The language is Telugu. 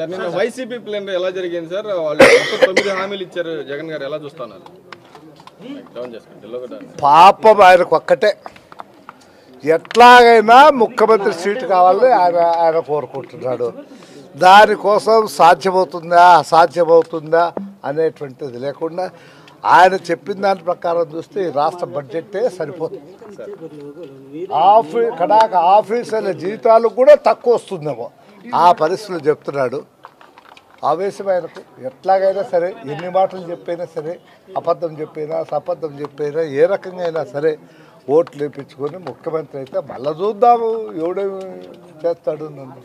సార్ నిన్న వైసీపీ ప్లాన్ ఎలా జరిగింది సార్? వాళ్ళు 9 హామీలు ఇచ్చారు, జగన్ గారు ఎలా చూస్తున్నారు? పాపం ఆయనకు ఒక్కటే, ఎట్లాగైనా ముఖ్యమంత్రి సీటు కావాలని ఆయన కోరుకుంటున్నాడు. దానికోసం సాధ్యమవుతుందా అసాధ్యమవుతుందా అనేటువంటిది లేకుండా ఆయన చెప్పిన దాని ప్రకారం చూస్తే ఈ రాష్ట్ర బడ్జెట్టే సరిపోతుంది. కడాక ఆఫీసర్ల జీతాలు కూడా తక్కువ వస్తుందేమో ఆ పరిస్థితులు చెప్తున్నాడు. ఆవేశం ఆయనకు ఎట్లాగైనా సరే, ఎన్ని మాటలు చెప్పైనా సరే, అబద్ధం చెప్పైనా సబద్ధం చెప్పైనా ఏ రకంగా అయినా సరే ఓట్లు వేయించుకొని ముఖ్యమంత్రి అయితే మళ్ళీ చూద్దాము ఎవడేమి చేస్తాడు నన్ను.